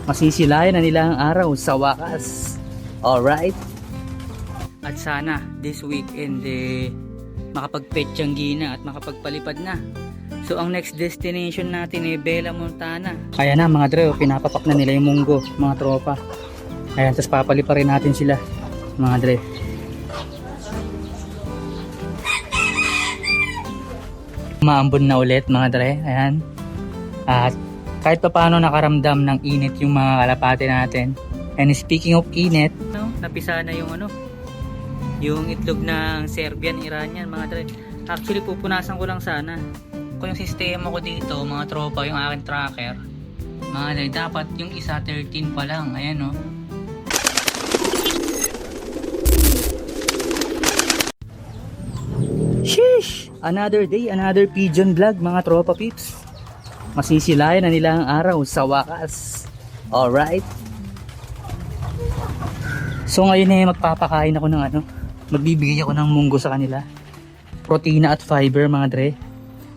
Masisilayan na nila ang araw sa wakas. Alright? At sana this weekend makapagpetsyanggi na at makapagpalipad na. So ang next destination natin Bella Montana. Ayan na mga dre, pinapapak na nila yung munggo, mga tropa. Ayan, tapos papalipa rin natin sila mga dre. Maambon na ulit mga dre. Ayan. At kahit pa paano nakaramdam ng init yung mga kalapate natin. And speaking of init, napisa na yung itlog ng Serbian Iranian mga dre. Actually pupunasan ko lang sana kung yung sistema ko dito mga tropa, yung aking tracker mga dre, dapat yung isa 13 pa lang. Ayan Sheesh! Another day, another pigeon vlog mga tropa peeps. Masisilayan na nila ang araw sa wakas. Alright? So ngayon magpapakain ako ng magbibigay ako ng munggo sa kanila. Protina at fiber mga dre.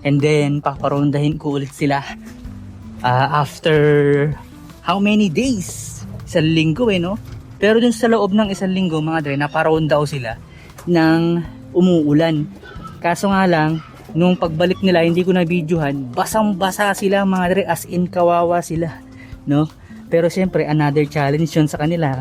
And then paparondahin ko ulit sila after how many days? Isang linggo no? Pero dun sa loob ng isang linggo mga dre, naparonda ko sila ng umuulan. Kaso nga lang, nung pagbalik nila hindi ko na videohan, basang-basa sila mga dre, as in kawawa sila, no? Pero siyempre another challenge yun sa kanila.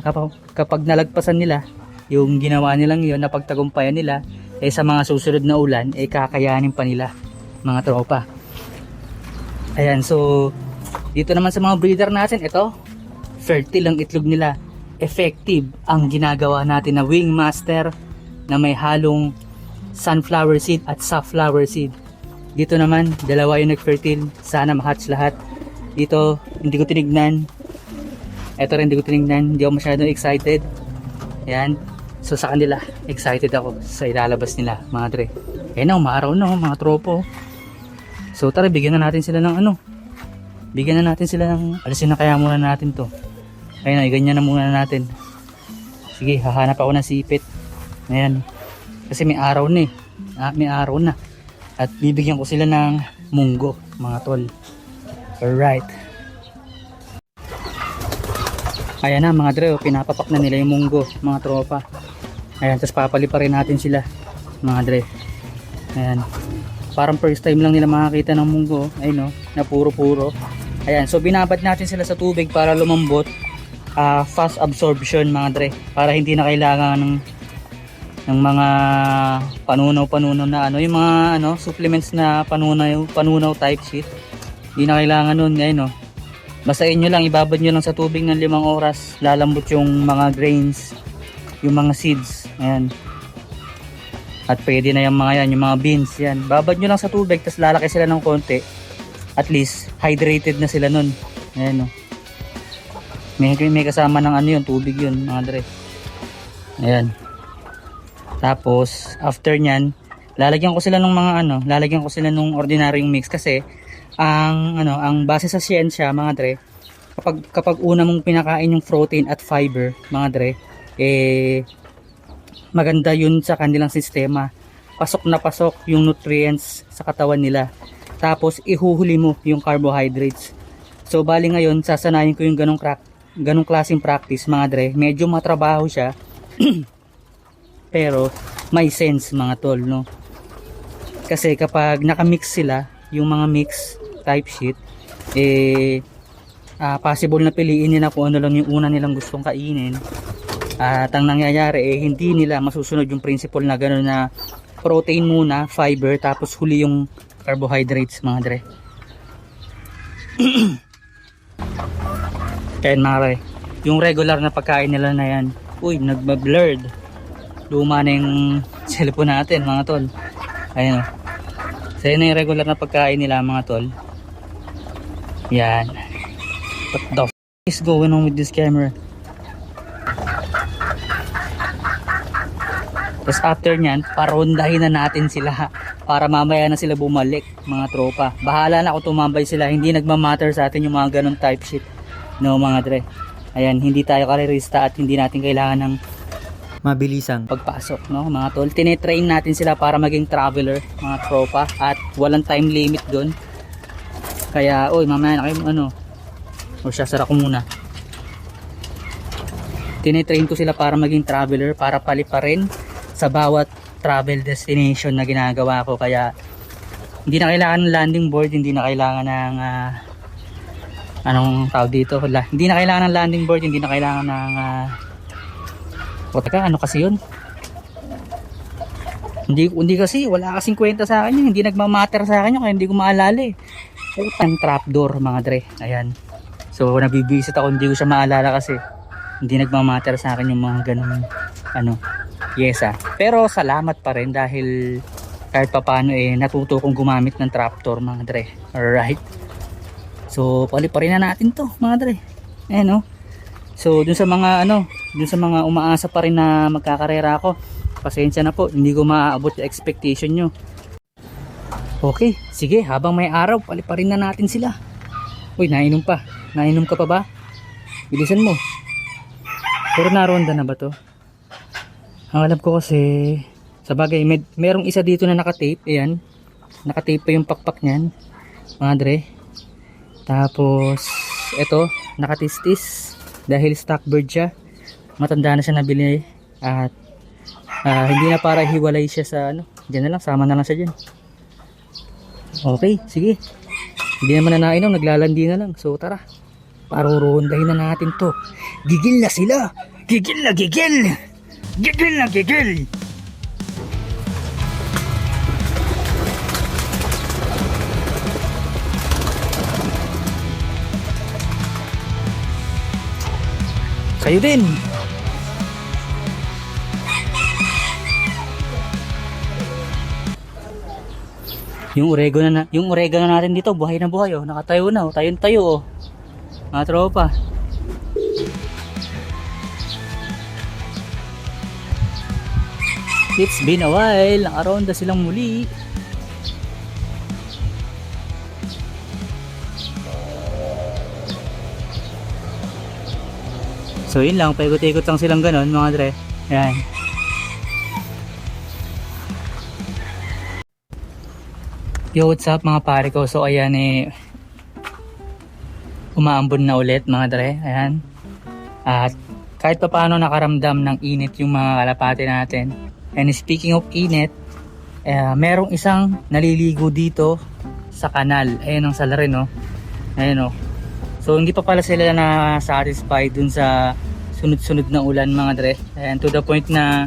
Kapag nalagpasan nila yung ginawa nilang yun, napagtagumpayan nila, sa mga susunod na ulan, kakayanin pa nila mga tropa. Ayan, so dito naman sa mga breeder natin, ito fertile ang itlog nila, effective ang ginagawa natin na Wing Master na may halong sunflower seed at safflower seed. Dito naman dalawa yung nag-fertile, sana ma-hatch lahat. Dito hindi ko tinignan, ito rin hindi ko tinignan, hindi ako masyadong excited. Ayan, so sa kanila excited ako sa ilalabas nila mga dre. Umaaraw na mga tropo. So tara, bigyan na natin sila ng bigyan na natin sila ng, alisin na kaya muna natin to. Ayun, ganyan na muna natin. Sige, hahanap ako ng sipit. Ayan, kasi may araw na may araw na. At bibigyan ko sila ng munggo mga tol. Alright. Ayan na mga dre, pinapapak na nila yung munggo mga tropa. Ayan, tapos papalipa rin natin sila mga dre. Ayan, parang first time lang nila makakita ng munggo. Ayun na puro. Ayan, so binabad natin sila sa tubig para lumambot. Fast absorption mga dre, para hindi na kailangan ng mga panunaw na yung mga supplements na panunaw type shit. Hindi na kailangan nun. Ayun basta inyo lang, ibabad nyo lang sa tubig ng 5 oras, lalambot yung mga grains, yung mga seeds. Ayan, at pwede na yung mga yan, yung mga beans yan, babad nyo lang sa tubig, tapos lalaki sila ng konti, at least hydrated na sila nun. Ayan may kasama ng yun, tubig yun mga dre. Ayan, tapos after nyan lalagyan ko sila ng mga lalagyan ko sila ng ordinaryong mix, kasi ang base sa siyensya mga dre, kapag una mong pinakain yung protein at fiber mga dre, maganda yun sa kanilang sistema. Pasok na pasok yung nutrients sa katawan nila. Tapos ihuhuli mo yung carbohydrates. So bali ngayon sasanayin ko yung ganong klaseng practice mga dre. Medyo matrabaho siya pero may sense mga tol, no? Kasi kapag nakamix sila, yung mga mix type shit, possible na piliin nila kung ano lang yung una nilang gustong kainin. At ang nangyayari hindi nila masusunod yung principle na gano'n, na protein muna, fiber, tapos huli yung carbohydrates mga dre. Ayan mga dre, yung regular na pagkain nila na yan, nagba-blurred, luma na yung cellphone natin mga tol. Ayan so yun na yung regular na pagkain nila mga tol. Yan, what the f is going on with this camera? Tapos after nyan, parondahin na natin sila para mamaya na sila bumalik mga tropa. Bahala na ako tumambay sila, hindi nagmamatter sa atin yung mga ganun type shit, no mga dre. Ayan, hindi tayo karerista at hindi natin kailangan ng mabilisang pagpasok, no mga tol. Tinetrain natin sila para maging traveler mga tropa, at walang time limit doon. Kaya mamaya na kayo o siya, sara ko muna. Tinitrain ko sila para maging traveler, para paliparin sa bawat travel destination na ginagawa ko. Kaya hindi na kailangan ng landing board, hindi na kailangan ng anong tawag dito, hindi na kailangan ng landing board, hindi na kailangan ng teka, ano kasi yun, hindi kasi wala kasing kwenta sa akin yun, hindi nagmamatter sa akin yun, kaya hindi ko maalala eh. Utang trapdoor mga dre, ayan. So nabibisit ako, hindi ko siya maalala kasi hindi nagmamatter sa akin yung mga ganun yesa. Pero salamat pa rin dahil kahit pa paano natuto kong gumamit ng trapdoor mga dre. Alright, so paliparin na natin to mga dre. Ayan, so dun sa mga umaasa pa rin na magkakarera ako, pasensya na po, hindi ko maaabot yung expectation nyo. Okay, sige, habang may araw paliparin na natin sila. Uy, nainom ka pa ba? Bilisan mo. Pero naronda na ba to? Ang alam ko kasi, sa bagay, merong isa dito na nakatape. Ayan, nakatape pa yung pakpak nyan mga dre. Tapos eto, nakatistis dahil stock bird siya, matanda na siya nabili. At hindi na para hiwalay siya sa dyan na lang, sama na lang siya dyan. Okay, sige, hindi naman na nainom, naglalandi na lang. So tara, parurondahin na natin to. Gigil na sila, gigil na gigil, gigil na gigil. Kayo din. Yung oregano natin dito, buhay na buhay nakatayo na tayo mga tropa. It's been a while, nakaronda silang muli. So yun lang, paikot-ikot lang silang ganon mga dre. Ayan. Yo, what's up mga pare ko? So ayan umaambon na ulit mga dre. Ayan. At kahit pa paano nakaramdam ng init yung mga kalapate natin. And speaking of init, merong isang naliligo dito sa kanal. Ayan ang sala rin Ayan So hindi pa pala sila na satisfied dun sa sunod-sunod na ulan mga dre. Ayan, to the point na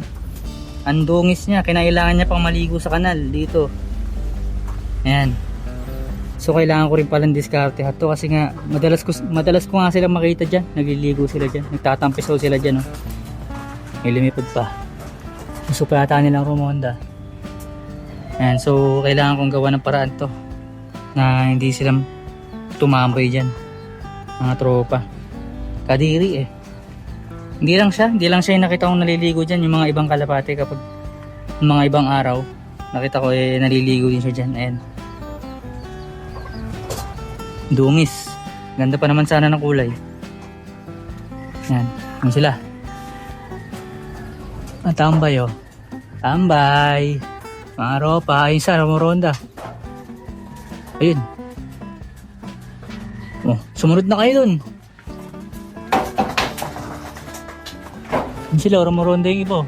andungis niya, kinailangan niya pang maligo sa kanal dito. Ayan. So kailangan ko rin palang diskarte to kasi nga madalas ko nga silang makita dyan, nagliligo sila dyan, nagtatampisaw sila dyan may lumipad pa. Gusto pa yata nilang rumonda. Ayan, so kailangan kong gawa ng paraan to na hindi sila tumambay dyan mga tropa. Kadiri Hindi lang siya yung nakita kong naliligo dyan. Yung mga ibang kalapate kapag mga ibang araw nakita ko naliligo din siya dyan. Ayan, dungis, ganda pa naman sana ng kulay. Ayan, yun sila. Tambay tambay mga tropa. Ayun sa Romoronda. Ayun, sumunod na kayo dun. Yun sila, Romoronda yung iba.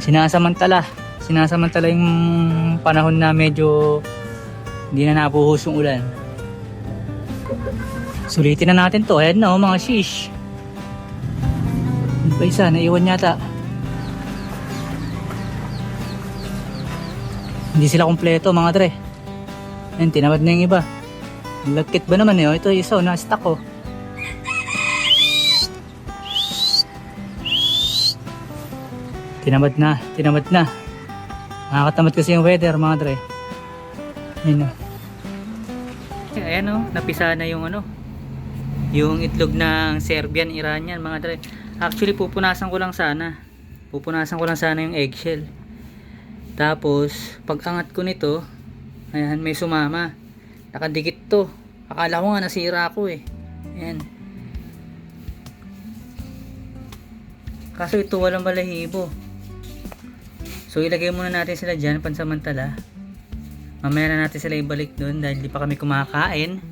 Sinasamantala yung panahon na medyo hindi na nabuhos yung ulan. Sulitin na natin to. Ayan na mga shish. Ano ba isa? Naiwan yata. Hindi sila kompleto mga dre. Ayan, tinamad na yung iba. Lagkit ba naman ito isa na-stuck Tinamad na. Nakakatamad kasi yung weather mga dre. Ayan napisa na yung yung itlog ng Serbian Iranian mga dre. Actually pupunasan ko lang sana yung eggshell. Tapos pag angat ko nito, ayan, may sumama, nakadikit to. Akala ko nga nasira ako ayan, kaso ito walang balahibo. So ilagay muna natin sila dyan pansamantala. Mamaya na natin sila ibalik dun dahil di pa kami kumakain.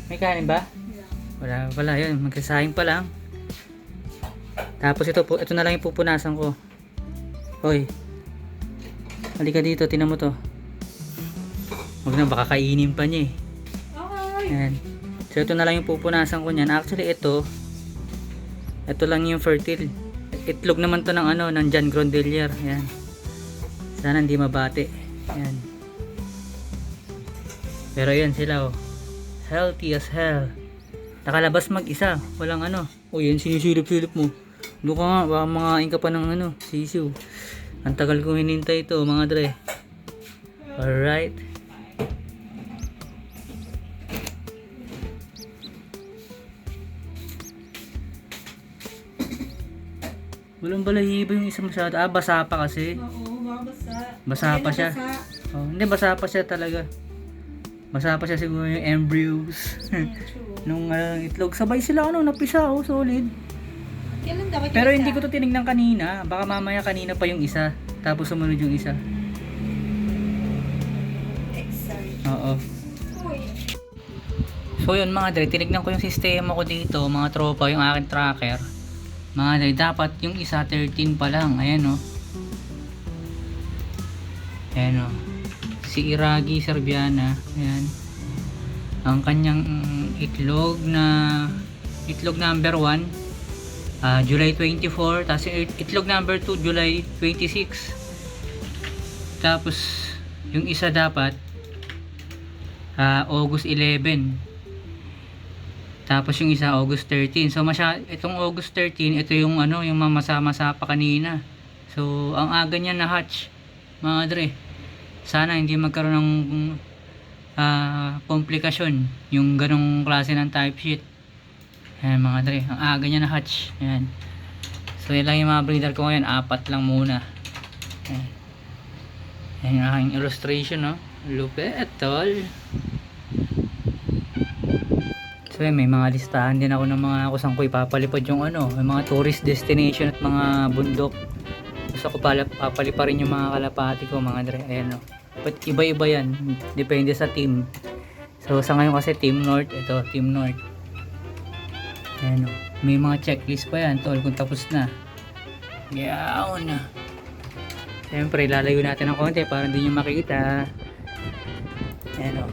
May kanin ba? Wala yun. Magkasahing pa lang. Tapos ito na lang yung pupunasan ko. Hoy. Halika dito, tinan mo to. Huwag na, baka kainin pa niya eh. Okay. Ayan. So ito na lang yung pupunasan ko niyan. Actually ito lang yung fertile. Itlog naman to ng ng John Grondelier. Ayan. Sana hindi mabate. Ayan. Pero ayan sila oh. Healthy as hell. Nakalabas mag-isa. Walang Uy, yan sinisilip-silip mo. Doon ka nga, baka makain ka pa ng sisiw. Ang tagal kong hinintay ito mga dre. Alright. Walang balahibo yung isa masyado. Basa pa kasi. Oo, baka basa. Basa pa siya. Oh, hindi, basa pa siya talaga. Basa pa siya siguro yung embryos. True. Nung itlog. Sabay sila napisa solid. Kailan dapat Pero yung hindi isa? ko to tinignan kanina. Baka mamaya kanina pa yung isa. Tapos sumunod yung isa. Excellent. Oo. Uy. So yun mga dre, tinignan ko yung sistema ko dito, mga tropa, yung aking tracker. Mga dre, dapat yung isa 13 pa lang. Ayan o. Ayan o. Si Iragi Serbiana. Ayan. Ang kanyang itlog number 1. July 24. Tapos yung itlog number 2, July 26. Tapos yung isa dapat August 11. Tapos yung isa August 13. So itong August 13, ito yung yung mamasa-masa pa kanina. So ang aga niya na hatch, mga dre. Sana hindi magkaroon ng komplikasyon yung ganong klase ng type sheet. Ayan mga dre, ang aga niya na hatch. Ayan. So yan lang yung mga breeder ko ngayon, 4 lang muna. Ayan. Ayan yung aking illustration lupet tol. So yun, may mga listahan din ako ng mga kung saan ko ipapalipad yung yung mga tourist destination at mga bundok. Gusto ko papalipa rin yung mga kalapati ko mga dre. Ayan but iba-iba yan, depende sa team. So sa ngayon kasi Team North, ito Team North. Ayan may mga checklist pa yan tol kung tapos na. Yaon na. Siyempre lalayo natin ng konti para hindi nyo makita. Ayan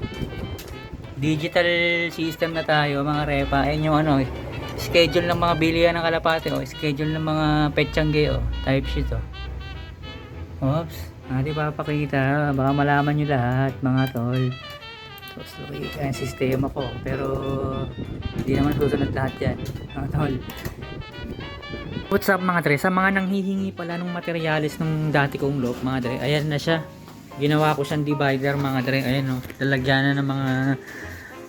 digital system na tayo mga repa. Ayan yung schedule ng mga bilihan ng kalapate schedule ng mga petsangge type sheet oops, di papakita baka malaman nyo lahat mga tol. Tapos ayan sistema ko pero hindi naman susunod lahat yan mga tol. What's up mga tre, sa mga nanghihingi pala ng materialis ng dati kong loop mga tre, ayan na siya. Ginawa ko siyang divider mga tre. Ayan lalagyan na ng mga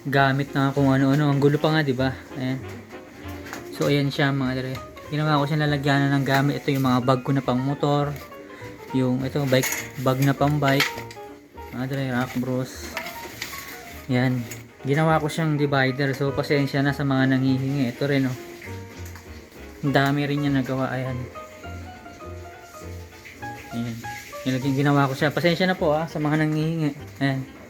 gamit na kung ano-ano. Ang gulo pa nga, di ba? Ayan. So ayan siya mga dre. Ginawa ko siya lalagyan na ng gamit. Ito yung mga bag ko na pang motor. Yung ito bag na pang bike. Mga dre, rock bros. Yan. Ginawa ko siyang divider. So pasensya na sa mga nanghihingi. Ito rin ang dami rin niya nagawa. Ayan. Ayan. Ginawa ko siya. Pasensya na po sa mga nanghihingi. Ayan.